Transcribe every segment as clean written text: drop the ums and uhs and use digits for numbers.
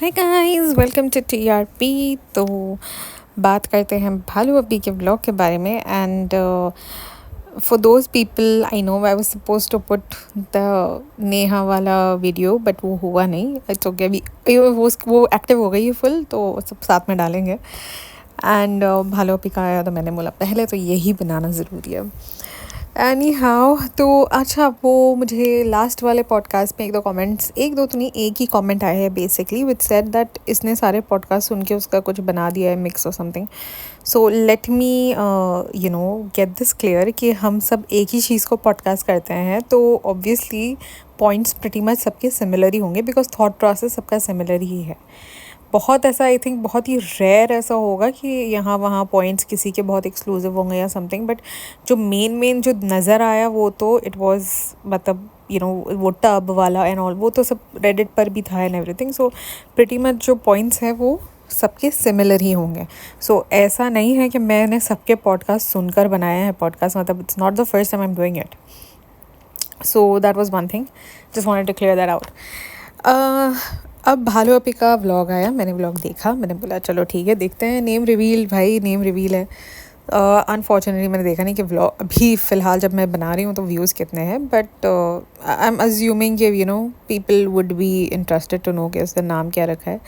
Hi guys, welcome to TRP. तो बात करते हैं भालू अब्बी के व्लॉग के बारे में। And for those people I know I was supposed to put the Neha वाला वीडियो, बट वो हुआ नहीं। इट्स ओके, अभी वो एक्टिव हो गई है फुल, तो सब साथ में डालेंगे। एंड भालू अब्बी का आया तो मैंने बोला पहले तो यही बनाना ज़रूरी है। एनी हाउ, तो अच्छा, वो मुझे लास्ट वाले पॉडकास्ट में एक दो तो नहीं, एक ही कमेंट आया है बेसिकली विच सेड दैट इसने सारे पॉडकास्ट सुन के उसका कुछ बना दिया है, मिक्स और something. So let me get this clear कि हम सब एक ही चीज़ को पॉडकास्ट करते हैं, तो ऑब्वियसली पॉइंट्स प्रिटी मच सबके सिमिलर ही होंगे, बिकॉज थॉट प्रोसेस सबका सिमिलर ही है। बहुत ऐसा, आई थिंक बहुत ही रेयर ऐसा होगा कि यहाँ वहाँ पॉइंट्स किसी के बहुत एक्सक्लूसिव होंगे या समथिंग, बट जो मेन जो नज़र आया वो तो इट वाज, मतलब वो टब वाला एंड ऑल, वो तो सब रेडिट पर भी था and everything. So pretty much जो पॉइंट्स हैं वो सबके सिमिलर ही होंगे। सो ऐसा नहीं है कि मैंने सबके पॉडकास्ट सुनकर बनाया है पॉडकास्ट, मतलब it's not the first time I am doing it. So that was one thing, just wanted to clear that out. अब भालू अब्बी का व्लॉग आया, मैंने व्लॉग देखा, मैंने बोला चलो ठीक है देखते हैं। नेम रिवील, भाई नेम रिवील है। अनफॉर्चुनेटली मैंने देखा नहीं कि व्लॉग अभी फ़िलहाल जब मैं बना रही हूँ तो व्यूज़ कितने हैं, बट आई एम अज्यूमिंग कि people would be interested to know कि उसका नाम क्या रखा है।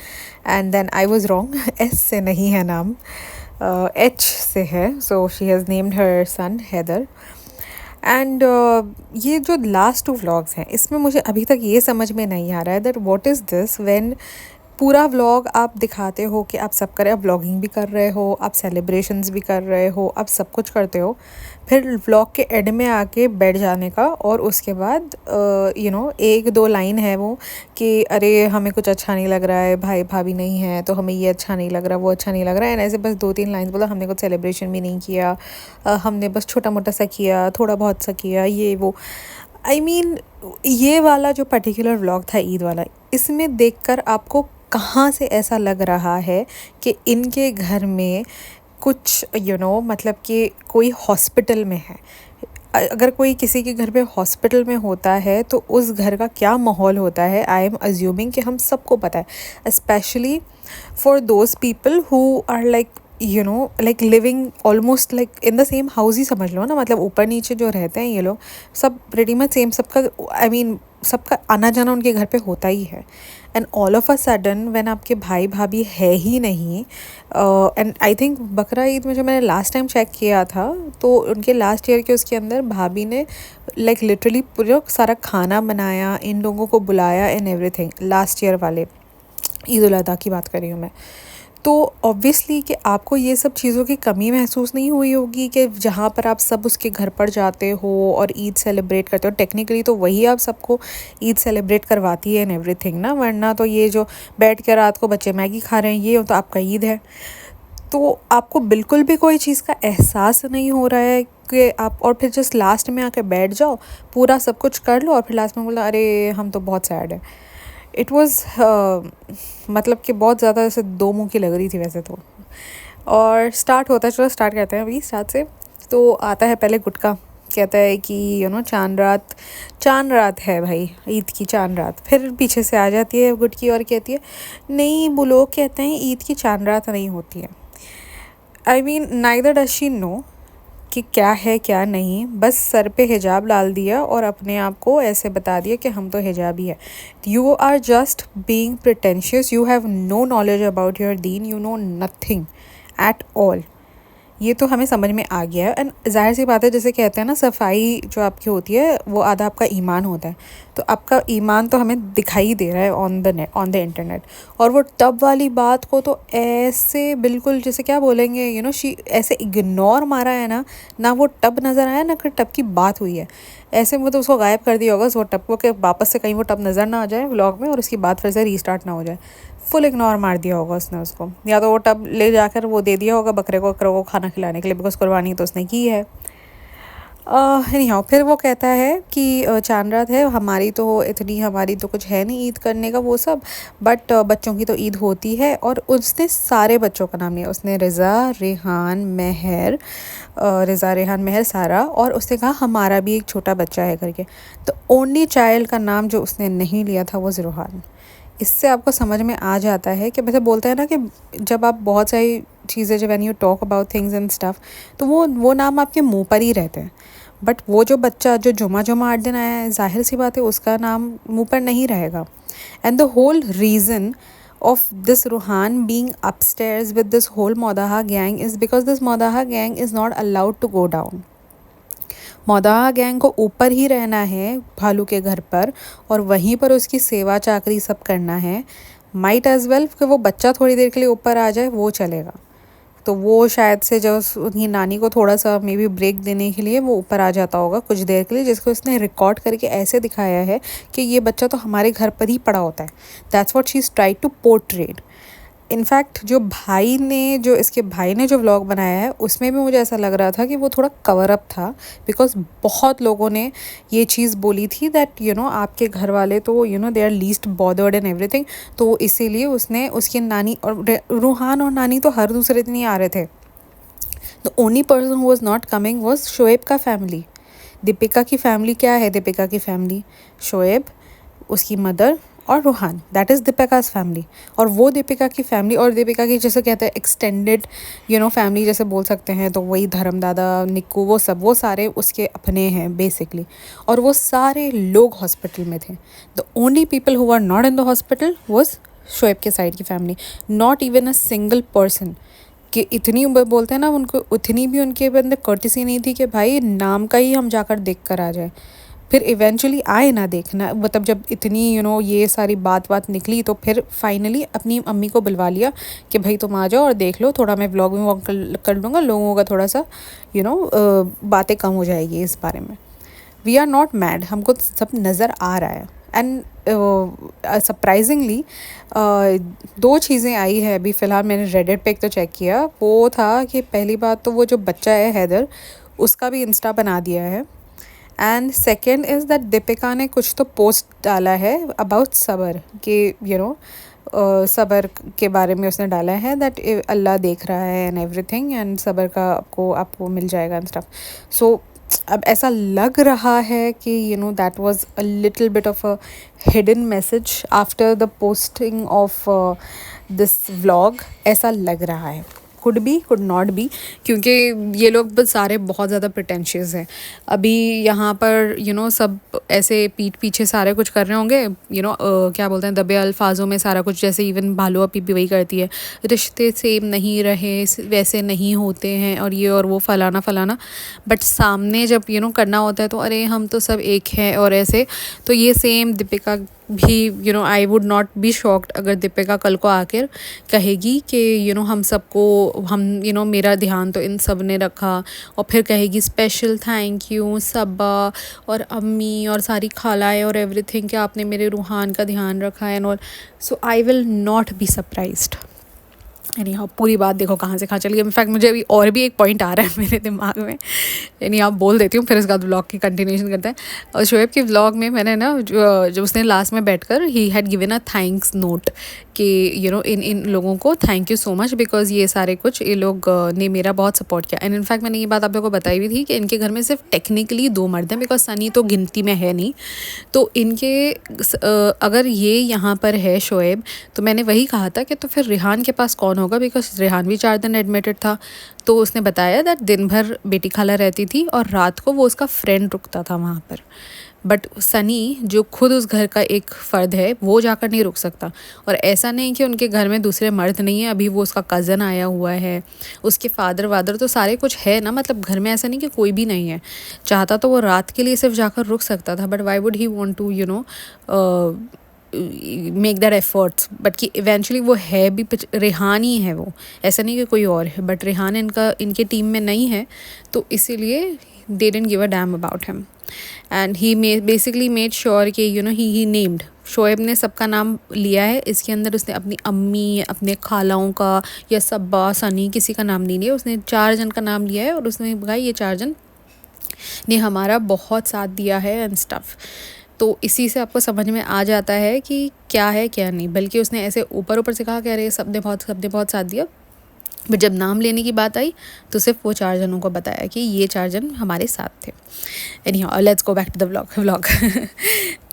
And then I was wrong, S से नहीं है नाम, एच से है। So she has named her son Haider. And ये जो लास्ट 2 व्लॉग्स हैं, इसमें मुझे अभी तक ये समझ में नहीं आ रहा है that what is this when पूरा व्लॉग आप दिखाते हो कि आप सब कर, आप व्लॉगिंग भी कर रहे हो, आप सेलिब्रेशंस भी कर रहे हो, आप सब कुछ करते हो, फिर व्लॉग के एंड में आके बैठ जाने का और उसके बाद एक दो लाइन है वो कि अरे हमें कुछ अच्छा नहीं लग रहा है, भाई भाभी नहीं है तो हमें ये अच्छा नहीं लग रहा, वो अच्छा नहीं लग रहा है, एंड ऐसे बस 2-3 लाइन बोला, हमने कुछ सेलिब्रेशन भी नहीं किया, हमने बस छोटा मोटा सा किया, थोड़ा बहुत सा किया, ये वो। आई मीन ये वाला जो पर्टिकुलर व्लॉग था ईद वाला, इसमें देखकर आपको कहाँ से ऐसा लग रहा है कि इनके घर में कुछ मतलब कि कोई हॉस्पिटल में है। अगर कोई किसी के घर पे हॉस्पिटल में होता है तो उस घर का क्या माहौल होता है, आई एम अज्यूमिंग कि हम सबको पता है, specially for those people who are like living almost like in the same house ही समझ लो ना, मतलब ऊपर नीचे जो रहते हैं ये लोग सब प्रेटी मच सेम, सबका आई मीन सबका आना जाना उनके घर पे होता ही है। And all of a sudden when आपके भाई भाभी है ही नहीं, एंड आई थिंक बकरा ईद में जो मैंने लास्ट टाइम चेक किया था तो उनके लास्ट ईयर के उसके अंदर भाभी ने लाइक लिटरली पूरा सारा खाना बनाया, इन लोगों को बुलाया एंड एवरीथिंग। लास्ट ईयर वाले ईद उल अज़हा की बात कर रही हूँ मैं। तो ऑब्वियसली कि आपको ये सब चीज़ों की कमी महसूस नहीं हुई होगी कि जहाँ पर आप सब उसके घर पर जाते हो और ईद सेलिब्रेट करते हो। टेक्निकली तो वही आप सबको ईद सेलिब्रेट करवाती है एंड एवरीथिंग ना, वरना तो ये जो बैठ के रात को बच्चे मैगी खा रहे हैं ये तो आपका ईद है। तो आपको बिल्कुल भी कोई चीज़ का एहसास नहीं हो रहा है कि आप, और फिर जस्ट लास्ट में आके बैठ जाओ, पूरा सब कुछ कर लो और फिर लास्ट में बोला अरे हम तो बहुत सैड है। इट वाज मतलब कि बहुत ज़्यादा ऐसे दो मुँह की लग रही थी वैसे तो। और स्टार्ट होता है, चलो स्टार्ट करते हैं अभी स्टार्ट से। तो आता है पहले गुटका, कहता है कि चांद रात है भाई, ईद की चांद रात। फिर पीछे से आ जाती है गुटकी और कहती है नहीं, वो लोग कहते हैं ईद की चांद रात नहीं होती है। I mean neither does she know कि क्या है क्या नहीं, बस सर पे हिजाब डाल दिया और अपने आप को ऐसे बता दिया कि हम तो हिजाबी है। You are just being pretentious, you have no knowledge about your दीन, you know nothing at all. ये तो हमें समझ में आ गया है। एंड ज़ाहिर सी बात है, जैसे कहते हैं ना, सफाई जो आपकी होती है वो आधा आपका ईमान होता है, तो आपका ईमान तो हमें दिखाई दे रहा है on the net, on the internet. और वो टब वाली बात को तो ऐसे बिल्कुल जैसे क्या बोलेंगे शी ऐसे इग्नोर मारा है ना, ना वो टब नज़र आया ना फिर टब की बात हुई है। ऐसे में तो उसको गायब कर दिया होगा उस वो टब को कि वापस से कहीं वो टब नज़र ना आ जाए व्लॉग में और उसकी बात फिर से रीस्टार्ट ना हो जाए। फुल इग्नोर मार दिया होगा उसने उसको, या तो वो टब ले जाकर वो दे दिया होगा बकरे को खाना खिलाने के लिए, बिकॉज कुर्बानी तो उसने की है। एनीहाउ फिर वो कहता है कि चांद रात है, हमारी तो कुछ है नहीं ईद करने का वो सब, बट बच्चों की तो ईद होती है। और उसने सारे बच्चों का नाम लिया, उसने रिज़ा रेहान मेहर सारा, और उसने कहा हमारा भी एक छोटा बच्चा है करके। तो ओनली चाइल्ड का नाम जो उसने नहीं लिया था वो ज़ुरहान। इससे आपको समझ में आ जाता है कि वैसे बोलते हैं ना कि जब आप बहुत सारी चीज़ें जब when you talk about things and stuff, तो वो नाम आपके मुंह पर ही रहते हैं। बट वो जो बच्चा जो जुमा जुमा 8 दिन आया है, ज़ाहिर सी बात है उसका नाम मुंह पर नहीं रहेगा। And the whole reason of this Ruhan being upstairs with this whole Modaha gang is because this Modaha gang is not allowed to go down. मोदाहा गैंग को ऊपर ही रहना है भालू के घर पर, और वहीं पर उसकी सेवा चाकरी सब करना है। माइट एज़ वेल कि वो बच्चा थोड़ी देर के लिए ऊपर आ जाए, वो चलेगा। तो वो शायद से जब उनकी नानी को थोड़ा सा मे बी ब्रेक देने के लिए वो ऊपर आ जाता होगा कुछ देर के लिए, जिसको उसने रिकॉर्ड करके ऐसे दिखाया है कि ये बच्चा तो हमारे घर पर ही पड़ा होता है। That's what she is try to portrait. In fact जो इसके भाई ने जो व्लॉग बनाया है उसमें भी मुझे ऐसा लग रहा था कि वो थोड़ा कवर अप था, बिकॉज बहुत लोगों ने ये चीज़ बोली थी दैट आपके घर वाले तो they are least bothered and everything. तो इसीलिए उसने उसकी नानी और रूहान और नानी तो हर दूसरे दिन ही आ रहे थे। The only person who was not coming was Shoaib का फैमिली। दीपिका की फैमिली क्या है? दीपिका की फैमिली शोएब, उसकी मदर और रूहान, दैट इज़ दीपिका's फैमिली। और वो दीपिका की फैमिली और दीपिका की जैसे कहते हैं एक्सटेंडेड फैमिली जैसे बोल सकते हैं, तो वही धर्म दादा, निक्कू, वो सारे उसके अपने हैं बेसिकली। और वो सारे लोग हॉस्पिटल में थे। The only people who are not in the hospital was Shoaib के साइड की family, not even a single person. कि इतनी बोलते हैं ना, उनको उतनी भी उनके अंदर कर्टिसी नहीं थी कि भाई नाम का ही हम जाकर देख कर आ जाए। फिर इवेंचुअली आए ना देखना, मतलब जब इतनी ये सारी बात निकली, तो फिर फाइनली अपनी अम्मी को बुलवा लिया कि भाई तुम आ जाओ और देख लो, थोड़ा मैं व्लॉग में कर लूँगा, लोगों का थोड़ा सा बातें कम हो जाएगी इस बारे में। वी आर नॉट मैड, हमको सब नज़र आ रहा है। एंड सरप्राइजिंगली 2 चीज़ें आई है अभी फ़िलहाल, मैंने रेडिट पे एक तो चेक किया। वो था कि पहली बात तो वो जो बच्चा है हैदर, उसका भी इंस्टा बना दिया है। And second is that Deepika ने कुछ तो पोस्ट डाला है अबाउट सबर कि सबर के बारे में उसने डाला है दैट अल्लाह देख रहा है एंड एवरीथिंग, एंड सबर का आपको मिल जाएगा एंड स्टफ। सो अब ऐसा लग रहा है कि that was a little bit of a hidden message after the posting of this vlog, ऐसा लग रहा है। Could be, could not be, क्योंकि ये लोग बस सारे बहुत ज़्यादा प्रिटेंशियस हैं। अभी यहाँ पर सब ऐसे पीठ पीछे सारे कुछ कर रहे होंगे, क्या बोलते हैं, दबे अल्फाजों में सारा कुछ, जैसे इवन भालू अपी भी वही करती है, रिश्ते सेम नहीं रहे, वैसे नहीं होते हैं, और ये और वो फलाना फलाना। बट सामने जब करना होता है तो अरे हम तो सब एक हैं और ऐसे। तो ये सेम दीपिका भी I would not be shocked अगर दीपिका कल को आकर कहेगी कि हम सबको हम मेरा ध्यान तो इन सब ने रखा, और फिर कहेगी स्पेशल थैंक यू सबा और अम्मी और सारी खालाएँ और एवरीथिंग कि आपने मेरे रूहान का ध्यान रखा and all. So I will not be surprised. यानी हाँ, पूरी बात देखो कहाँ से कहाँ चली गई। इनफैक्ट मुझे अभी और भी एक पॉइंट आ रहा है मेरे दिमाग में, यानी आप बोल देती हूँ, फिर इसके बाद व्लॉग की कंटिन्यूशन करते हैं। और शोएब के व्लॉग में मैंने ना जो उसने लास्ट में बैठकर he had given a thanks note कि इन लोगों को thank you so much because ये सारे कुछ ये लोग ने मेरा बहुत सपोर्ट किया। एंड इनफैक्ट मैंने ये बात आप लोगों को बताई भी थी कि इनके घर में सिर्फ टेक्निकली 2 मर्द हैं, बिकॉज सनी तो गिनती में है नहीं। तो इनके अगर ये यहाँ पर है शोएब, तो मैंने वही कहा था कि तो फिर रिहान के पास कौन होगा, बिकॉज रिहान भी 4 दिन एडमिटेड था। तो उसने बताया दैट दिन भर बेटी खाला रहती थी और रात को वो उसका फ्रेंड रुकता था वहाँ पर। बट सनी जो खुद उस घर का एक फ़र्द है, वो जाकर नहीं रुक सकता। और ऐसा नहीं कि उनके घर में दूसरे मर्द नहीं है, अभी वो उसका कज़न आया हुआ है, उसके फादर वादर तो सारे कुछ है ना, मतलब घर में ऐसा नहीं कि कोई भी नहीं है। चाहता तो वो रात के लिए सिर्फ जाकर रुक सकता था, but why would he want to make that efforts. But कि इवेंचुअली वो है भी रेहान ही है, वो ऐसा नहीं कि कोई और है, बट रेहान इनके टीम में नहीं है, तो इसीलिए they didn't give a damn about him. And he basically made sure कि ही नेम्ड, शोएब ने सबका नाम लिया है इसके अंदर। उसने अपनी अम्मी, अपने खालाओं का या सब्बा, सनी, किसी का नाम नहीं लिया, उसने 4 जन का नाम लिया है। और उसने कहा ये 4 जन ने हमारा बहुत साथ दिया है एंड स्टफ़। तो इसी से आपको समझ में आ जाता है कि क्या है क्या नहीं। बल्कि उसने ऐसे ऊपर से कहा कि अरे सब ने बहुत साथ दिया, बट जब नाम लेने की बात आई तो सिर्फ वो 4 जनों को बताया कि ये 4 जन हमारे साथ थे। Anyhow let's go back to the vlog.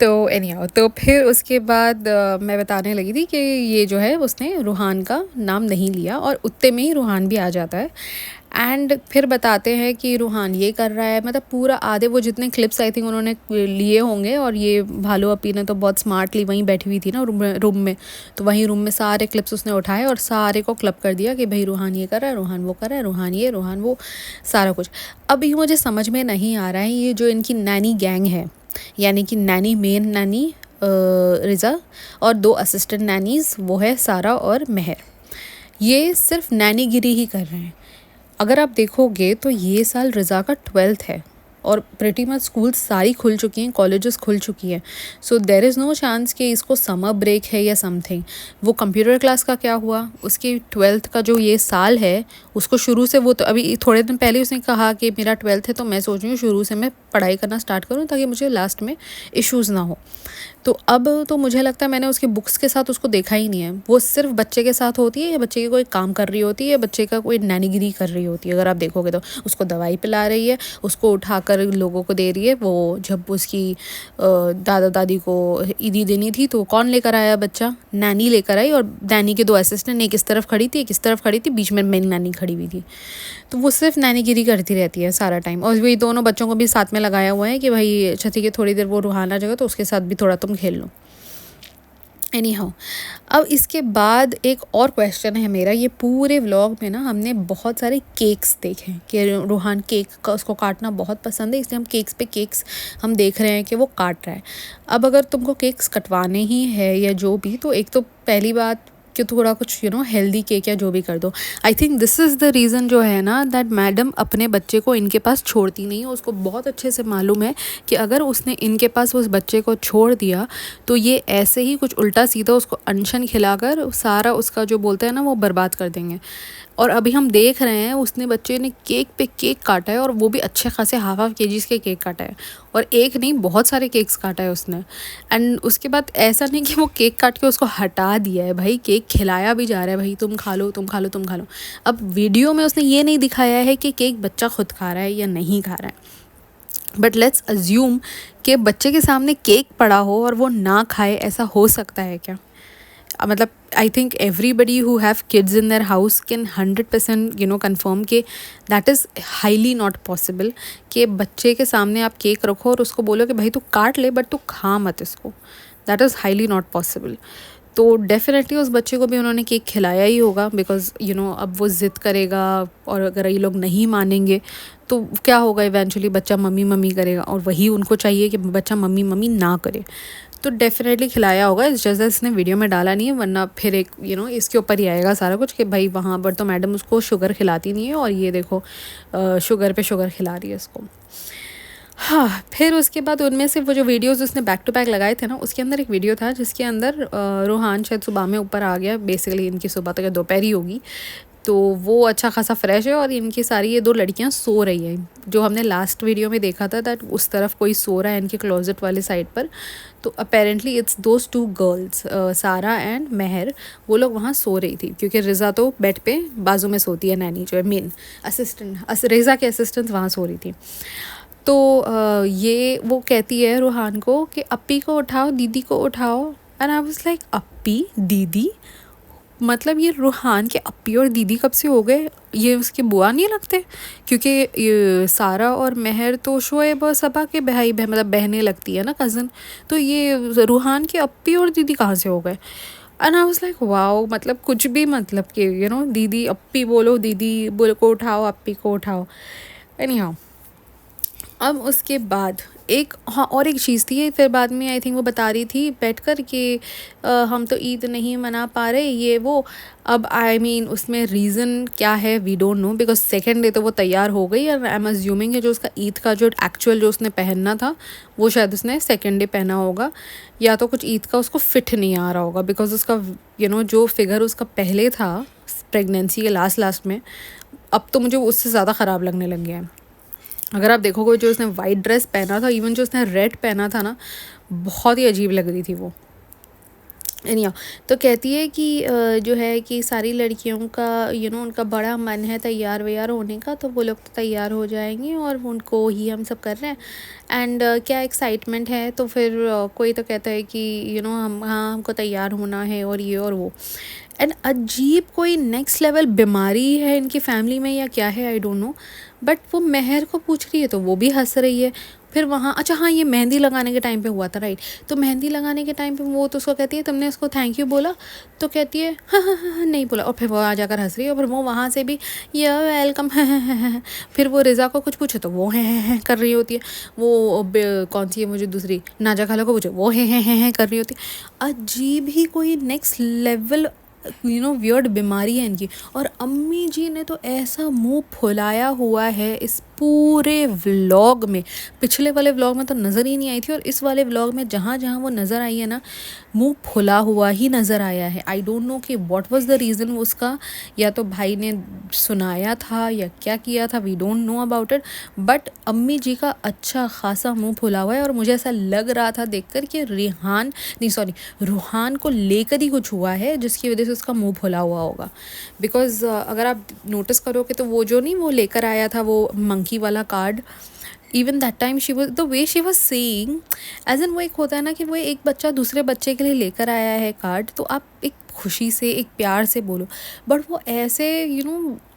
तो एनीहाउ तो फिर उसके बाद मैं बताने लगी थी कि ये जो है उसने रूहान का नाम नहीं लिया और उतने में ही रूहान भी आ जाता है। एंड फिर बताते हैं कि रूहान ये कर रहा है, मतलब पूरा आधे वो जितने क्लिप्स आई थिंक उन्होंने लिए होंगे, और ये भालू अपी ने तो बहुत स्मार्टली वहीं बैठी हुई थी ना रूम में, तो वहीं रूम में सारे क्लिप्स उसने उठाए और सारे को क्लब कर दिया कि भाई रूहान ये कर रहा है, रूहान वो कर रहा है, रूहान ये रूहान वो, सारा कुछ। अब ये मुझे समझ में नहीं आ रहा है, ये जो इनकी नैनी गैंग है, यानी कि नैनी, मेन नैनी रिज़ा और 2 असिस्टेंट नैनीज़, वो है सारा और महर, ये सिर्फ नैनीगिरी ही कर रहे हैं। अगर आप देखोगे तो ये साल रिज़ा का 12th है और प्रिटी मच स्कूल सारी खुल चुकी हैं, कॉलेजेस खुल चुकी हैं, सो देर इज़ नो चांस कि इसको समर ब्रेक है या समथिंग। वो कंप्यूटर क्लास का क्या हुआ, उसकी 12th का जो ये साल है उसको शुरू से, वो तो अभी थोड़े दिन पहले उसने कहा कि मेरा 12th है, तो मैं सोच रही हूँ शुरू से मैं पढ़ाई करना स्टार्ट करूँ ताकि मुझे लास्ट में इश्यूज़ ना हो। तो अब तो मुझे लगता है मैंने उसके बुक्स के साथ उसको देखा ही नहीं है, वो सिर्फ बच्चे के साथ होती है या बच्चे की कोई काम कर रही होती है या बच्चे का कोई नैनीगिरी कर रही होती है। अगर आप देखोगे तो उसको दवाई पिला रही है, उसको उठाकर लोगों को दे रही है। वो जब उसकी दादा दादी को ईदी देनी थी तो कौन लेकर आया बच्चा, नैनी लेकर आई, और नैनी के 2 असिस्टेंट, एक इस तरफ खड़ी थी एक इस तरफ खड़ी थी, बीच में मेरी नानी खड़ी हुई थी। तो वो सिर्फ नैनीगिरी करती रहती है सारा टाइम, और वही दोनों बच्चों को भी साथ में लगाया हुआ है कि भाई अच्छा ठीक है, थोड़ी देर वो रूहाना जगह तो उसके साथ भी थोड़ा तुम खेल लो। एनी हाउ, अब इसके बाद एक और क्वेश्चन है मेरा, ये पूरे व्लॉग में ना हमने बहुत सारे केक्स देखे कि रूहान केक का उसको काटना बहुत पसंद है, इसलिए हम केक्स पे केक्स हम देख रहे हैं कि वो काट रहा है। अब अगर तुमको केक्स कटवाने ही है या जो भी, तो एक तो पहली बात कि थोड़ा कुछ हेल्दी केक या जो भी कर दो। I think this is the reason जो है ना, दैट मैडम अपने बच्चे को इनके पास छोड़ती नहीं है। उसको बहुत अच्छे से मालूम है कि अगर उसने इनके पास उस बच्चे को छोड़ दिया तो ये ऐसे ही कुछ उल्टा सीधा उसको अनशन खिलाकर सारा उसका जो बोलते हैं ना वो बर्बाद कर देंगे। और अभी हम देख रहे हैं उसने बच्चे ने केक पे केक काटा है, और वो भी अच्छे खासे हाफ केजीज़ के केक काटा है, और एक नहीं बहुत सारे केक्स काटा है उसने। एंड उसके बाद ऐसा नहीं कि वो केक काट के उसको हटा दिया है, भाई केक खिलाया भी जा रहा है, भाई तुम खा लो तुम खा लो तुम खा लो। अब वीडियो में उसने ये नहीं दिखाया है कि केक बच्चा खुद खा रहा है या नहीं खा रहा है, बट लेट्स अज्यूम कि बच्चे के सामने केक पड़ा हो और वो ना खाए, ऐसा हो सकता है क्या? मतलब I think everybody who have kids in their house can 100% confirm कि that is highly not possible कि बच्चे के सामने आप केक रखो और उसको बोलो कि भाई तू काट ले बट तू खा मत इसको। That is highly not possible. तो डेफिनेटली उस बच्चे को भी उन्होंने केक खिलाया ही होगा, बिकॉज अब वो ज़िद करेगा, और अगर ये लोग नहीं मानेंगे तो क्या होगा, इवेंचुअली बच्चा मम्मी मम्मी करेगा, और वही उनको चाहिए कि बच्चा मम्मी मम्मी ना करे। तो डेफिनेटली खिलाया होगा, इस जैसे इसने वीडियो में डाला नहीं है, वरना फिर एक इसके ऊपर ही आएगा सारा कुछ कि भाई वहाँ पर तो मैडम उसको शुगर खिलाती नहीं है और ये देखो शुगर पे शुगर खिला रही है इसको। हाँ, फिर उसके बाद उनमें से वो जो वीडियोस उसने बैक टू बैक लगाए थे ना, उसके अंदर एक वीडियो था जिसके अंदर रूहान शायद सुबह में ऊपर आ गया, बेसिकली इनकी सुबह तक दोपहरी होगी, तो वो अच्छा खासा फ्रेश है और इनकी सारी ये 2 लड़कियां सो रही हैं। जो हमने लास्ट वीडियो में देखा था दैट उस तरफ कोई सो रहा है इनके क्लोजेट वाले साइड पर, तो अपेरेंटली इट्स दोज 2 गर्ल्स, सारा एंड महर, वो लोग वहाँ सो रही थी, क्योंकि रिज़ा तो बेड पे बाजू में सोती है, नैनी जो है मेन असिस्टेंट, रिज़ा के असिस्टेंट वहाँ सो रही थी। तो ये वो कहती है रूहान को कि अप्पी को उठाओ, दीदी को उठाओ, एंड आई वाज लाइक अप्पी दीदी, मतलब ये रूहान के अप्पी और दीदी कब से हो गए, ये उसके बुआ नहीं लगते? क्योंकि ये सारा और महर तो शोएब और सबा के भाई मतलब बहनें लगती है ना, कज़न, तो ये रूहान के अप्पी और दीदी कहाँ से हो गए? And I was like wow, मतलब कुछ भी, मतलब कि दीदी अप्पी बोलो, दीदी बोल को उठाओ, अप्पी को उठाओ। एनी हाउ, अब उसके बाद एक हाँ और एक चीज़ थी, फिर बाद में आई थिंक वो बता रही थी बैठकर कि हम तो ईद नहीं मना पा रहे ये वो। अब आई मीन उसमें रीज़न क्या है we don't know, because second day तो वो तैयार हो गई, और आई एम अज्यूमिंग जो उसका ईद का जो एक्चुअल जो उसने पहनना था वो शायद उसने सेकेंड डे पहना होगा, या तो कुछ ईद का उसको फिट नहीं आ रहा होगा, बिकॉज उसका जो फिगर उसका पहले था प्रेगनेंसी के लास्ट में, अब तो मुझे उससे ज़्यादा ख़राब लगने लग गया है। अगर आप देखोगे जो उसने वाइट ड्रेस पहना था, इवन जो उसने रेड पहना था ना, बहुत ही अजीब लग रही थी वो। एनीहाउ, तो कहती है कि जो है कि सारी लड़कियों का उनका बड़ा मन है तैयार वैयार होने का, तो वो लोग तो तैयार हो जाएंगी और उनको ही हम सब कर रहे हैं। एंड क्या एक्साइटमेंट है। तो फिर कोई तो कहता है कि हम, हाँ हमको तैयार होना है और ये और वो। एंड अजीब कोई नेक्स्ट लेवल बीमारी है इनकी फैमिली में या क्या है, आई डोंट नो। बट वो मेहर को पूछ रही है तो वो भी हंस रही है। फिर वहाँ, अच्छा हाँ, ये मेहंदी लगाने के टाइम पे हुआ था, राइट। तो मेहंदी लगाने के टाइम पे वो तो उसको कहती है तुमने उसको थैंक यू बोला? तो कहती है हाँ हाँ हाँ हाँ, नहीं बोला। और फिर वो आ जाकर हंस रही है और फिर वो वहाँ से भी ये वेलकम है। फिर वो रिज़ा को कुछ पूछे तो वो है कर रही होती है। वो कौन सी है मुझे दूसरी नाजा खाला को पूछे, वो है कर रही होती है। अजीब ही कोई नेक्स्ट लेवल वियर्ड बीमारी है इनकी। और अम्मी जी ने तो ऐसा मुंह फुलाया हुआ है इस पूरे व्लॉग में। पिछले वाले व्लॉग में तो नज़र ही नहीं आई थी और इस वाले व्लॉग में जहाँ जहाँ वो नज़र आई है ना, मुंह फुला हुआ ही नज़र आया है। आई डोंट नो कि व्हाट वाज द रीज़न उसका, या तो भाई ने सुनाया था या क्या किया था, we don't know about it. But अम्मी जी का अच्छा खासा मुंह फुला हुआ है और मुझे ऐसा लग रहा था देखकर कि रूहान को लेकर ही कुछ हुआ है जिसकी वजह से उसका मुंह फुला हुआ होगा। बिकॉज अगर आप नोटिस करोगे तो वो जो नहीं वो लेकर आया था वो मंकी वाला card, even that time she was the way she was saying, as an वो एक होता है ना कि वो एक बच्चा दूसरे बच्चे के लिए लेकर आया है कार्ड, तो आप एक खुशी से एक प्यार से बोलो। बट वो ऐसे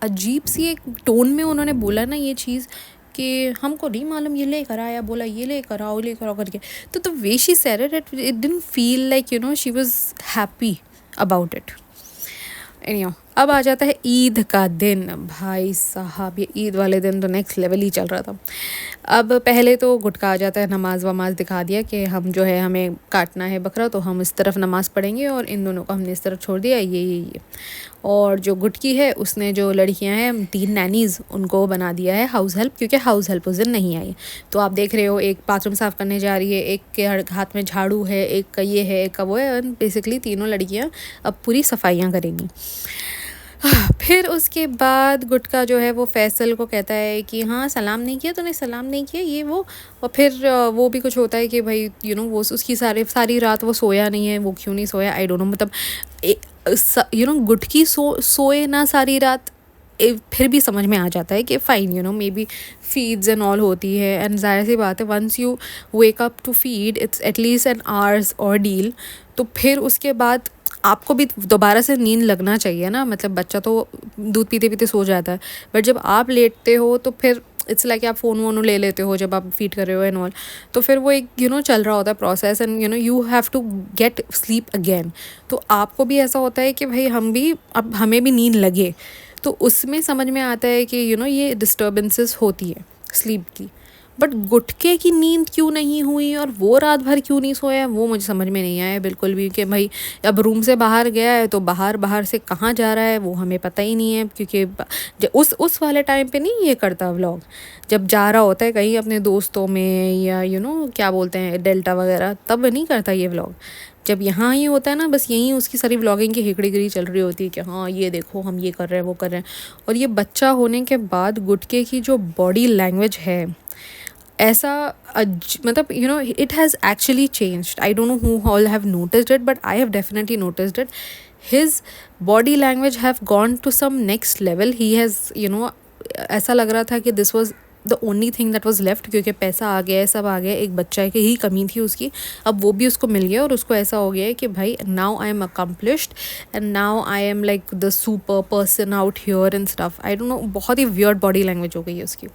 अजीब सी एक टोन में उन्होंने बोला ना ये चीज़ कि हमको नहीं मालूम, ये लेकर आया, बोला ये लेकर आओ करके। तो the way she said it didn't feel like she was happy about it. Anyhow, अब आ जाता है ईद का दिन। भाई साहब, ये ईद वाले दिन तो नेक्स्ट लेवल ही चल रहा था। अब पहले तो गुटका आ जाता है, नमाज वमाज दिखा दिया कि हम जो है हमें काटना है बकरा तो हम इस तरफ नमाज़ पढ़ेंगे और इन दोनों को हमने इस तरफ छोड़ दिया, ये। और जो गुटकी है उसने जो लड़कियां हैं 3 नैनीज़ उनको बना दिया है हाउस हेल्प, क्योंकि हाउस हेल्प उस दिन नहीं आई। तो आप देख रहे हो एक बाथरूम साफ़ करने जा रही है, एक के हाथ में झाड़ू है, एक का ये है, एक का वो है, और बेसिकली तीनों लड़कियां अब पूरी सफाइयाँ करेंगी। फिर उसके बाद गुटका जो है वो फैसल को कहता है कि हाँ सलाम नहीं किया तूने, सलाम नहीं किया, ये वो। और फिर वो भी कुछ होता है कि भाई वो उसकी सारी रात वो सोया नहीं है, वो क्यों नहीं सोया आई डोंट नो। मतलब गुटकी सोए ना सारी रात, फिर भी समझ में आ जाता है कि fine may be feeds and all होती है। एंड ज़ाहिर सी बात है once you wake up to feed it's at least an hours और डील, तो फिर उसके बाद आपको भी दोबारा से नींद लगना चाहिए ना। मतलब बच्चा तो दूध पीते पीते सो जाता है, बट जब आप लेटते हो तो फिर इट्स लाइक आप फ़ोन वोन ले लेते हो जब आप फीड कर रहे हो एंड ऑल। तो फिर वो एक चल रहा होता है process, and you have to get sleep again. तो आपको भी ऐसा होता है कि भाई अब हमें भी नींद लगे, तो उसमें समझ में आता है कि ये डिस्टर्बेंसेस होती है स्लीप की। बट गुटके की नींद क्यों नहीं हुई और वो रात भर क्यों नहीं सोया, वो मुझे समझ में नहीं आया बिल्कुल भी। कि भाई अब रूम से बाहर गया है तो बाहर से कहाँ जा रहा है वो हमें पता ही नहीं है, क्योंकि उस वाले टाइम पे नहीं ये करता व्लॉग। जब जा रहा होता है कहीं अपने दोस्तों में या क्या बोलते हैं डेल्टा वगैरह, तब नहीं करता ये व्लॉग। जब यहाँ ही होता है ना, बस यहीं उसकी सारी व्लॉगिंग की हिकड़ीगिरी चल रही होती है कि हाँ ये देखो हम ये कर रहे हैं वो कर रहे हैं। और ये बच्चा होने के बाद गुटके की जो बॉडी लैंग्वेज है ऐसा मतलब it has actually changed. I don't know who all have noticed it, but I have definitely noticed it. His body language have gone to some next level. He has ऐसा लग रहा था कि this was the only thing that was left, क्योंकि पैसा आ गया है, सब आ गया, एक बच्चा की ही कमी थी उसकी, अब वो भी उसको मिल गया। और उसको ऐसा हो गया है कि भाई now I am accomplished and now I am like the super person out here and stuff. I don't no, बहुत ही वियर्ड बॉडी लैंग्वेज हो गई है उसकी।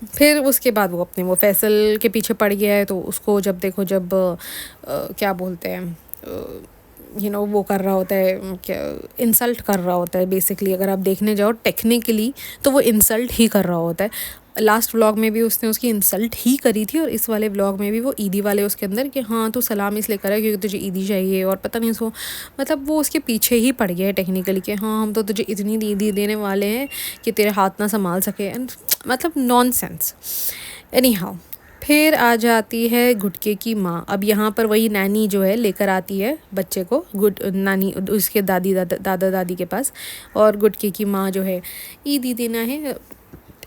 फिर उसके बाद वो अपने वो फैसल के पीछे पड़ गया है, तो उसको जब देखो क्या बोलते हैं वो कर रहा होता है, क्या इंसल्ट कर रहा होता है बेसिकली। अगर आप देखने जाओ टेक्निकली तो वो इंसल्ट ही कर रहा होता है। लास्ट व्लॉग में भी उसने उसकी इंसल्ट ही करी थी और इस वाले व्लॉग में भी वो ईदी वाले उसके अंदर कि हाँ तू सलाम इसलिए करा क्योंकि तुझे ईदी चाहिए, और पता नहीं उसको मतलब वो उसके पीछे ही पड़ गया है टेक्निकली कि हाँ हम तो तुझे इतनी ईदी देने वाले हैं कि तेरे हाथ ना संभाल सके। एंड मतलब नॉनसेंस। एनी हाउ, फिर आ जाती है गुटके की माँ। अब यहाँ पर वही नैनी जो है लेकर आती है बच्चे को नानी उसके दादा दादी के पास, और गुटके की माँ जो है ईदी देना है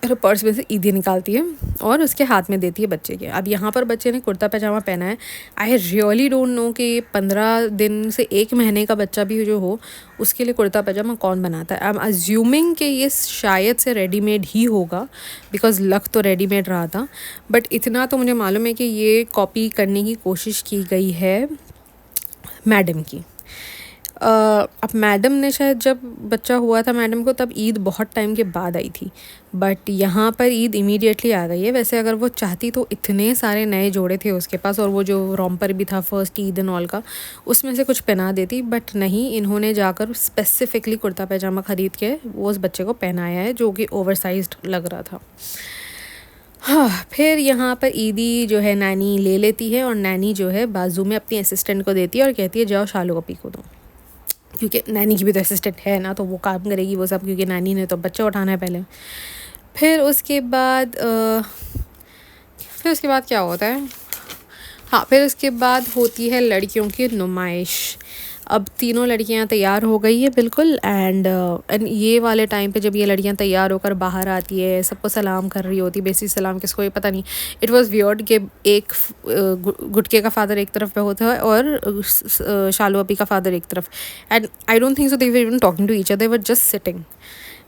और पर्स में से ईदी निकालती है और उसके हाथ में देती है बच्चे के। अब यहाँ पर बच्चे ने कुर्ता पैजामा पहना है। आई रियली डोंट नो कि 15 दिन से 1 महीने का बच्चा भी जो हो उसके लिए कुर्ता पैजामा कौन बनाता है। आई एम अज्यूमिंग कि ये शायद से रेडीमेड ही होगा, बिकॉज लग तो रेडीमेड रहा था। बट इतना तो मुझे मालूम है कि ये कॉपी करने की कोशिश की गई है मैडम की। अब मैडम ने शायद जब बच्चा हुआ था मैडम को तब ईद बहुत टाइम के बाद आई थी, बट यहाँ पर ईद इमीडिएटली आ गई है। वैसे अगर वो चाहती तो इतने सारे नए जोड़े थे उसके पास, और वो जो रॉम्पर भी था फर्स्ट ईद एंड ऑल का, उसमें से कुछ पहना देती, बट नहीं, इन्होंने जाकर स्पेसिफिकली कुर्ता पैजामा ख़रीद के वो उस बच्चे को पहनाया है जो कि ओवरसाइज्ड लग रहा था। हाँ, फिर यहाँ पर ईदी जो है नैनी ले लेती है और नैनी जो है बाजू में अपनी असिस्टेंट को देती है और कहती है जाओ शालू अपी को दो, क्योंकि नैनी की भी तो असिस्टेंट है ना, तो वो काम करेगी वो सब, क्योंकि नैनी ने तो बच्चा उठाना है पहले। फिर उसके बाद क्या होता है, हाँ, फिर उसके बाद होती है लड़कियों की नुमाइश। अब तीनों लड़कियां तैयार हो गई है बिल्कुल, एंड ये वाले टाइम पे जब ये लड़कियां तैयार होकर बाहर आती है, सबको सलाम कर रही होती, बेसिक सलाम किसको ये पता नहीं। इट वाज वियर्ड कि एक गुटके का फादर एक तरफ पे होता है और शालू अपी का फादर एक तरफ, and I don't think so they were even talking to each other, they were just sitting.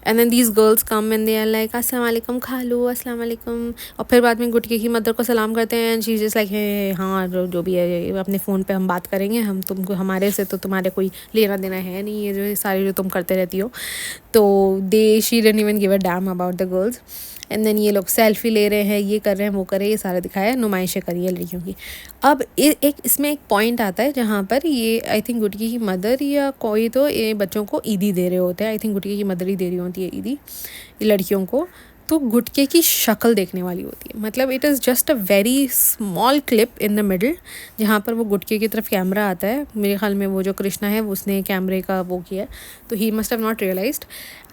And then these girls come and they are like अस्सलाम वालेकुम खालू, अस्सलाम वालेकुम, और फिर बाद में गुटके की मदर को सलाम करते हैं, एंड शी जस्ट लाइक है हाँ जो भी है अपने फ़ोन पे हम बात करेंगे, हम तुमको हमारे से तो तुम्हारे कोई लेना देना है नहीं, ये जो सारी जो तुम करते रहती हो। तो she didn't even give a damn about the girls. And then ये लोग सेल्फी ले रहे हैं, ये कर रहे हैं, वो कर रहे हैं, ये सारा दिखाया, नुमाइशें करी है लड़कियों की। अब इसमें एक पॉइंट आता है जहाँ पर ये आई थिंक गुटकी की मदर या कोई तो ये बच्चों को ईदी दे रहे होते हैं, आई थिंक गुटकी की मदर ही दे रही होती है ईदी लड़कियों को। तो गुटके की शक्ल देखने वाली होती है, मतलब it is just a very small clip in the middle जहाँ पर वो गुटके की तरफ कैमरा आता है। मेरे ख्याल में वो जो कृष्णा है उसने कैमरे का वो किया है, तो he must have not realized,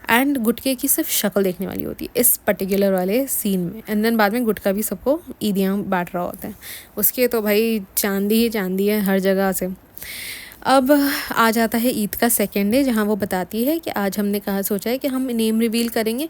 and गुटके की सिर्फ शक्ल देखने वाली होती है इस पर्टिकुलर वाले सीन में। एंड देन बाद में गुटका भी सबको ईदियाँ बांट रहा होता है, उसके तो भाई चांदी ही चांदी है हर जगह से। अब आ जाता है ईद का सेकेंड डे, जहाँ वो बताती है कि आज हमने कहा सोचा है कि हम नेम रिवील करेंगे,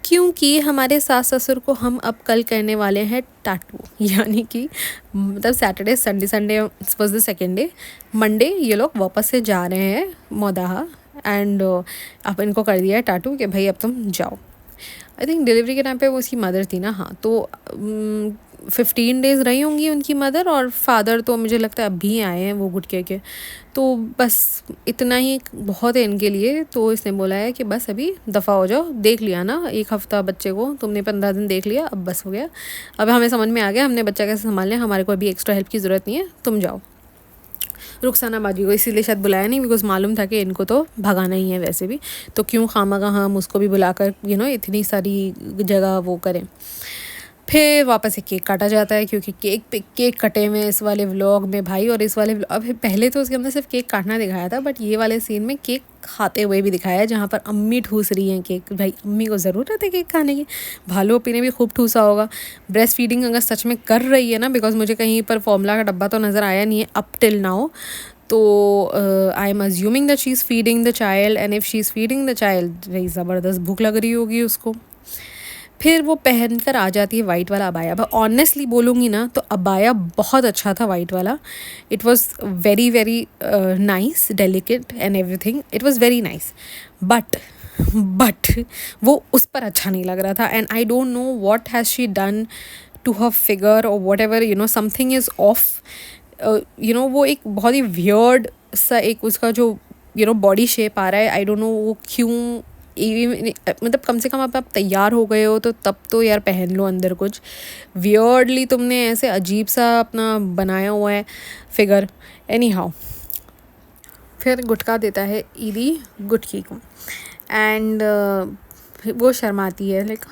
क्योंकि हमारे सास ससुर को हम अब कल करने वाले हैं टाटू, यानी कि मतलब Saturday Sunday was the second day, Monday ये लोग वापस से जा रहे हैं मोदाहा, एंड अब इनको कर दिया है टाटू कि भाई अब तुम जाओ। आई थिंक डिलीवरी के टाइम पे वो उसकी मदर थी ना, हाँ, तो 15 डेज़ रही होंगी उनकी मदर, और फादर तो मुझे लगता है अभी आए हैं वो गुटके के, तो बस इतना ही बहुत है इनके लिए। तो इसने बोला है कि बस अभी दफ़ा हो जाओ, देख लिया ना 1 हफ़्ता बच्चे को, तुमने 15 दिन देख लिया, अब बस हो गया, अब हमें समझ में आ गया हमने बच्चा कैसे संभालना है, हमारे को अभी एक्स्ट्रा हेल्प की ज़रूरत नहीं है, तुम जाओ। रुखसाना बाजी को इसीलिए शायद बुलाया नहीं, बिकॉज मालूम था कि इनको तो भगाना ही है वैसे भी, तो क्यों खामखा हम उसको भी बुलाकर इतनी सारी जगह वो करें। फिर वापस से केक काटा जाता है, क्योंकि केक कटे हुए इस वाले व्लॉग में भाई, और इस वाले अब पहले तो उसके अंदर सिर्फ केक काटना दिखाया था, बट ये वाले सीन में केक खाते हुए भी दिखाया है, जहाँ पर अम्मी ठूस रही हैं केक। भाई अम्मी को ज़रूरत है केक खाने की, भालू अपी ने भी खूब ठूसा होगा। ब्रेस्ट फीडिंग अगर सच में कर रही है ना, बिकॉज मुझे कहीं पर फॉर्मूला का डब्बा तो नज़र आया नहीं है अप टिल नाउ, तो आई am assuming that she is feeding the child, and if she is feeding the child भाई ज़बरदस्त भूख लग रही होगी उसको। फिर वो पहन कर आ जाती है वाइट वाला अबाया। अब ऑनेस्टली बोलूँगी ना तो अबाया बहुत अच्छा था वाइट वाला, it was very very nice, delicate and everything, it was very nice, but वो उस पर अच्छा नहीं लग रहा था, and I don't know what has she done to her figure or whatever, something is off, वो एक बहुत ही वियर्ड सा एक उसका जो बॉडी शेप आ रहा है, आई डोंट नो वो क्यों। मतलब कम से कम अब आप तैयार हो गए हो तो तब तो यार पहन लो अंदर कुछ, वियर्डली तुमने ऐसे अजीब सा अपना बनाया हुआ है फिगर। एनी हाउ, फिर गुटका देता है ईदी गुटकी को, एंड वो शर्माती है लाइक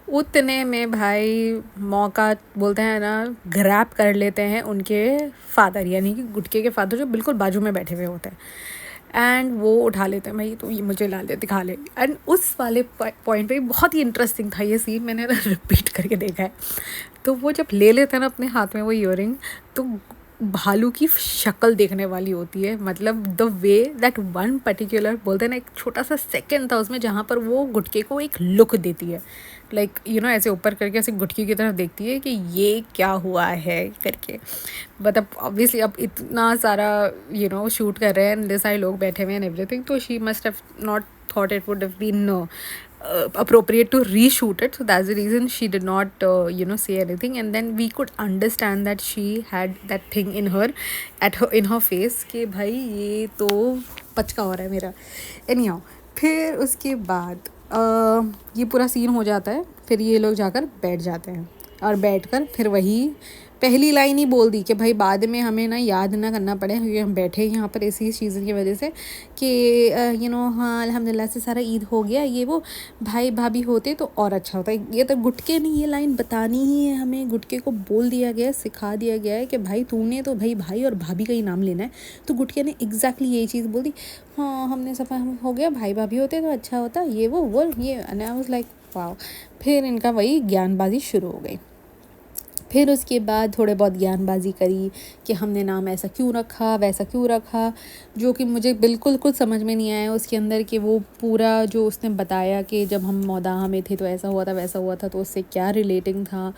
उतने में भाई मौका बोलते हैं ना ग्रैब कर लेते हैं उनके फादर, यानी कि गुटके के फादर जो बिल्कुल बाजू में बैठे हुए होते हैं, एंड वो उठा लेते हैं भाई तो ये मुझे ला ले दिखा ले। एंड उस वाले पॉइंट पे बहुत ही इंटरेस्टिंग था ये सीन, मैंने रिपीट करके देखा है। तो वो जब ले लेते हैं ना अपने हाथ में वो ईयरिंग, तो भालू की शक्ल देखने वाली होती है। मतलब the way that one particular बोलते हैं ना, एक छोटा सा सेकंड था उसमें जहाँ पर वो गुटके को एक लुक देती है, लाइक यू नो ऐसे ऊपर करके ऐसे गुटकी की तरफ देखती है कि ये क्या हुआ है करके। मतलब ऑब्वियसली अब इतना सारा शूट कर रहे हैं, इतने सारे लोग बैठे हुए हैं एवरीथिंग, तो she must have not thought it would have been appropriate to reshoot it, so that's the reason she did not say anything, and then we could understand that she had that thing in her in her face कि भाई ये तो पचका हो रहा है मेरा। anyhow फिर उसके बाद ये पूरा सीन हो जाता है, फिर ये लोग जाकर बैठ जाते हैं और बैठकर फिर वही पहली लाइन ही बोल दी कि भाई बाद में हमें ना याद ना करना पड़े, क्योंकि हम बैठे यहाँ पर इसी चीज़ की वजह से कि हाँ अल्हम्दुलिल्लाह से सारा ईद हो गया, ये वो भाई भाभी होते तो और अच्छा होता। ये तो गुटके ने ये लाइन बतानी ही है हमें, गुटके को बोल दिया गया है, सिखा दिया गया है कि भाई तूने तो भाई और भाभी का ही नाम लेना है, तो गुटके ने एग्जैक्टली यही चीज़ बोल दी। हाँ हमने सफ़ा हो गया, भाई भाभी होते तो अच्छा होता, ये वो ये, and I was like wow. फिर इनका वही ज्ञानबाजी शुरू हो गई। फिर उसके बाद थोड़े बहुत ज्ञानबाजी करी कि हमने नाम ऐसा क्यों रखा, वैसा क्यों रखा, जो कि मुझे बिल्कुल कुछ समझ में नहीं आया उसके अंदर कि वो पूरा जो उसने बताया कि जब हम मौदाह में थे तो ऐसा हुआ था वैसा हुआ था, तो उससे क्या रिलेटिंग था,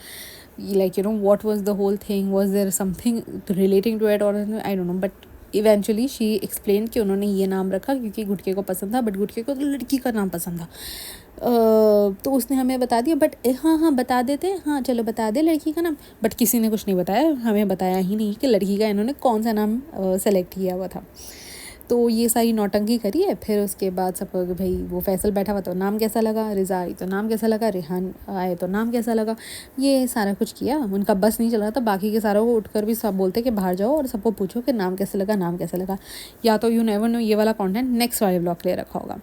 like what was the whole thing, was there something relating to it or I don't know. But eventually she explain कि उन्होंने ये नाम रखा क्योंकि गुटके को पसंद था, बट गुटके को तो लड़की का नाम पसंद था। तो उसने हमें बता दिया, बट हाँ बता देते, हाँ चलो बता दे लड़की का नाम, बट किसी ने कुछ नहीं बताया, हमें बताया ही नहीं कि लड़की का इन्होंने कौन सा नाम सेलेक्ट किया हुआ था। तो ये सारी नौटंकी करी है। फिर उसके बाद सब भाई वो फैसल बैठा हुआ तो नाम कैसा लगा, रिज़ा आई तो नाम कैसा लगा, रेहान आए तो नाम कैसा लगा, ये सारा कुछ किया। उनका बस नहीं चल रहा था, बाकी के सारों को उठकर भी सब बोलते कि बाहर जाओ और सबको पूछो कि नाम कैसा लगा, नाम कैसा लगा। या तो यू नेवर नो ये वाला कंटेंट नेक्स्ट वाले ब्लॉग के लिए रखा होगा।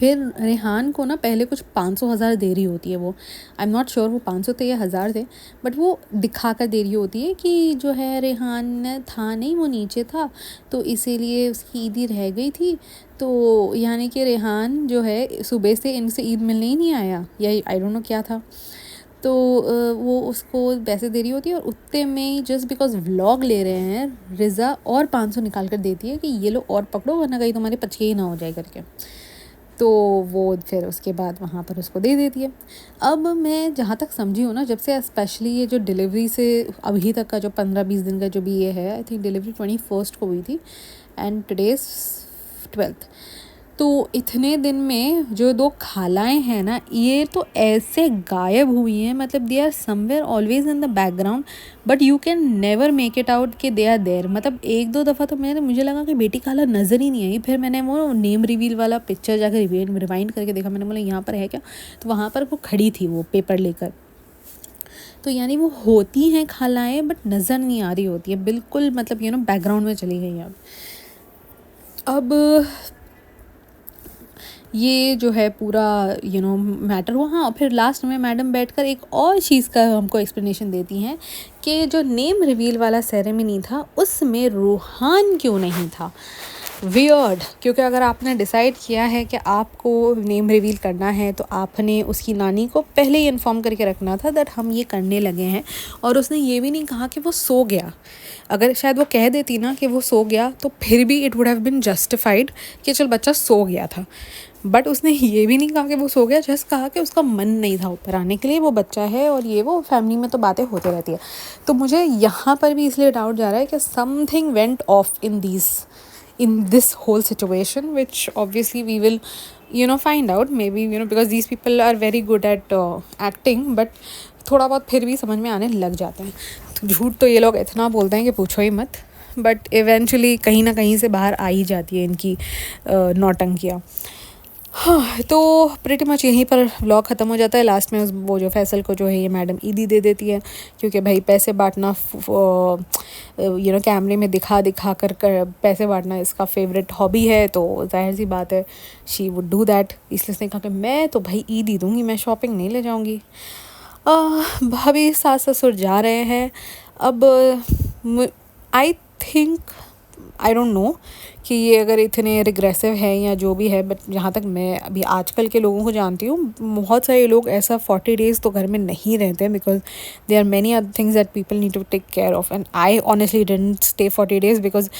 फिर रेहान को ना पहले कुछ 500,000 दे रही होती है वो, आई एम नॉट श्योर वो 500 थे या 1000 थे, बट वो दिखा कर दे रही होती है कि जो है रेहान था नहीं, वो नीचे था, तो इसीलिए उसकी ईद ही रह गई थी। तो यानी कि रेहान जो है सुबह से इनसे ईद मिलने ही नहीं आया, या आई डोंट नो क्या था। तो वो उसको पैसे दे रही होती है और उतने में जस्ट बिकॉज व्लॉग ले रहे हैं रिज़ा और 500 निकाल कर देती है कि ये लो और पकड़ो वरना कहीं तुम्हारे पचके ही ना हो जाए करके। तो वो फिर उसके बाद वहाँ पर उसको दे देती है। अब मैं जहाँ तक समझी हूँ ना, जब से स्पेशली ये जो डिलीवरी से अभी तक का जो 15-20 दिन का जो भी ये है, आई थिंक डिलीवरी 21 को हुई थी एंड टुडे 12th, तो इतने दिन में जो 2 खालाएँ हैं ना, ये तो ऐसे गायब हुई हैं, मतलब they are somewhere always in the background, but you can never make it out कि दे आर देयर। मतलब 1-2 दफ़ा तो मुझे लगा कि बेटी खाला नज़र ही नहीं आई। फिर मैंने वो नेम रिवील वाला पिक्चर जाकर रिवाइंड करके देखा, मैंने बोला यहाँ पर है क्या, तो वहाँ पर वो खड़ी थी वो पेपर लेकर। तो यानी वो होती हैं खालाएँ बट नज़र नहीं आ रही होती है बिल्कुल, मतलब बैकग्राउंड में चली गई हैं। अब ये जो है पूरा मैटर हुआ। हाँ, फिर लास्ट में मैडम बैठकर एक और चीज़ का हमको एक्सप्लेनेशन देती हैं कि जो नेम रिवील वाला सेरेमनी था उसमें रूहान क्यों नहीं था। वियर्ड, क्योंकि अगर आपने डिसाइड किया है कि आपको नेम रिवील करना है तो आपने उसकी नानी को पहले ही इन्फॉर्म करके रखना था दैट हम ये करने लगे हैं। और उसने ये भी नहीं कहा कि वो सो गया। अगर शायद वो कह देती ना कि वो सो गया तो फिर भी it would have been justified कि चल बच्चा सो गया था, बट उसने ये भी नहीं कहा कि वो सो गया, जस्ट कहा कि उसका मन नहीं था ऊपर आने के लिए, वो बच्चा है और ये वो फैमिली में तो बातें होती रहती है। तो मुझे यहाँ पर भी इसलिए डाउट जा रहा है कि something went of in this whole situation, which obviously we will find out, maybe because these people are very good at acting, but थोड़ा बहुत फिर भी समझ में आने लग जाते हैं। तो झूठ तो ये लोग इतना बोलते हैं कि पूछो ही मत, बट इवेंचुअली कहीं ना कहीं से बाहर आ ही जाती है इनकी नौटंकियाँ। हाँ, तो प्रिटी मच यहीं पर व्लॉग ख़त्म हो जाता है। लास्ट में वो जो फैसल को जो है ये मैडम ईदी दे देती है, क्योंकि भाई पैसे बांटना कैमरे में दिखा कर पैसे बांटना इसका फेवरेट हॉबी है, तो जाहिर सी बात है शी वुड डू दैट। इसलिए उसने कहा कि मैं तो भाई ईदी दूँगी, मैं शॉपिंग नहीं ले जाऊँगी। भाभी सास ससुर जा रहे हैं। अब I think I don't no कि ये अगर इतने रिग्रेसिव है या जो भी है, बट जहाँ तक मैं अभी आजकल के लोगों को जानती हूँ, बहुत सारे लोग ऐसा 40 days तो घर में नहीं रहते हैं, because there are many other things that people need to take care of. And I honestly didn't stay 40 days because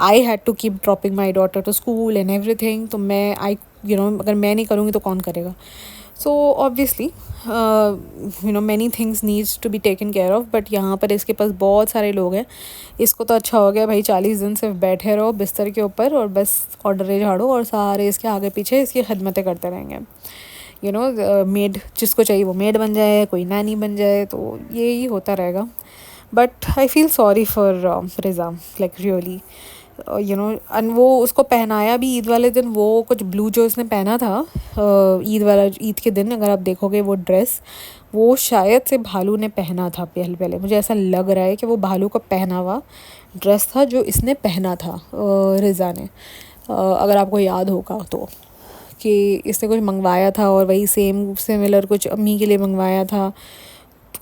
I had to keep dropping my daughter to school and everything. तो मैं अगर मैं नहीं करूँगी तो कौन करेगा. So obviously many things needs to be taken care of. But यहाँ पर इसके पास बहुत सारे लोग हैं. इसको तो अच्छा हो गया भाई, 40 दिन सिर्फ बैठे रहो बिस्तर के ऊपर और बस ऑर्डर झाड़ो और सारे इसके आगे पीछे इसकी खिदमतें करते रहेंगे. मेड जिसको चाहिए वो मेड बन जाए, कोई नैनी बन जाए, तो यही होता रहेगा. But I feel sorry for Riza, like really. And वो उसको पहनाया भी ईद वाले दिन, वो कुछ ब्लू जो उसने पहना था ईद के दिन, अगर आप देखोगे वो ड्रेस, वो शायद से भालू ने पहना था. पहले मुझे ऐसा लग रहा है कि वो भालू का पहना हुआ ड्रेस था जो इसने पहना था, रिज़ा ने. अगर आपको याद होगा तो, कि इसने कुछ मंगवाया था और वही सेम सिमिलर कुछ अम्मी के लिए मंगवाया था.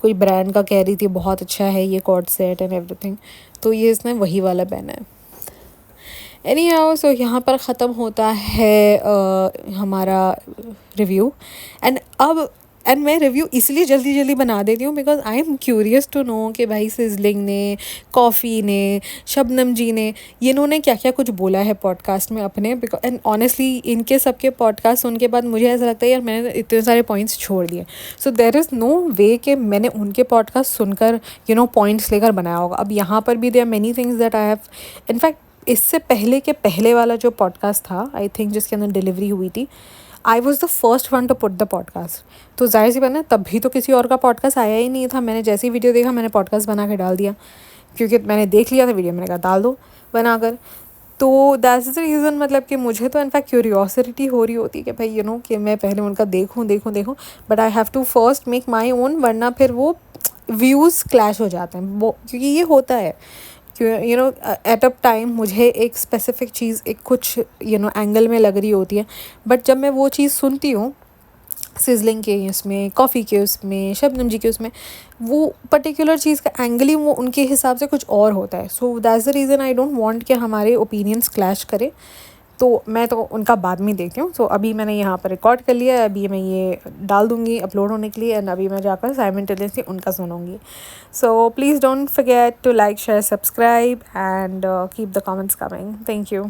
कोई ब्रांड का कह रही थी बहुत अच्छा है ये कॉर्ड सेट एंड एवरीथिंग. तो ये इसने वही वाला पहना है. एनी हाउ, सो यहाँ पर ख़त्म होता है हमारा रिव्यू. एंड मैं रिव्यू इसलिए जल्दी जल्दी बना देती हूँ because I am curious to know कि भाई सिजलिंग ने, कॉफ़ी ने, शबनम जी ने, ये इन्होंने क्या क्या कुछ बोला है पॉडकास्ट में अपने. बिकॉज एंड ऑनेस्टली इनके सबके पॉडकास्ट सुन के बाद मुझे ऐसा लगता है यार मैंने इतने सारे पॉइंट्स छोड़ दिए. सो देर इज़ नो वे कि मैंने उनके पॉडकास्ट सुनकर पॉइंट्स लेकर बनाया होगा. अब यहाँ पर भी there are many things that I have. In fact इससे पहले के पहले वाला जो पॉडकास्ट था, आई थिंक जिसके अंदर डिलीवरी हुई थी, I was the first one two put the podcast. तो जाहिर सी बात है तभी तो किसी और का पॉडकास्ट आया ही नहीं था. मैंने जैसे ही वीडियो देखा मैंने पॉडकास्ट बना के डाल दिया, क्योंकि मैंने देख लिया था वीडियो, मैंने कहा डाल दो बनाकर. तो दैट्स द रीज़न. मतलब कि मुझे तो इनफैक्ट क्यूरियोसिटी हो रही होती है कि भाई कि मैं पहले उनका देखूँ. But I have to first make my own, वरना फिर वो व्यूज़ क्लैश हो जाते हैं वो, क्योंकि ये होता है एट अ टाइम मुझे एक स्पेसिफिक चीज़ एक कुछ एंगल में लग रही होती है. बट जब मैं वो चीज़ सुनती हूँ सिजलिंग के उसमें, कॉफ़ी के उसमें, शबनम जी के उसमें, वो पर्टिकुलर चीज़ का एंगल ही वो उनके हिसाब से कुछ और होता है. So that's the reason I don't want कि हमारे ओपिनियंस क्लैश करें. तो मैं तो उनका बाद में देखती हूँ. सो अभी मैंने यहाँ पर रिकॉर्ड कर लिया है, अभी मैं ये डाल दूँगी अपलोड होने के लिए. एंड अभी मैं जाकर साइमल्टेनियसली उनका सुनूँगी. So please don't forget to like, share, subscribe and keep the comments coming. Thank you.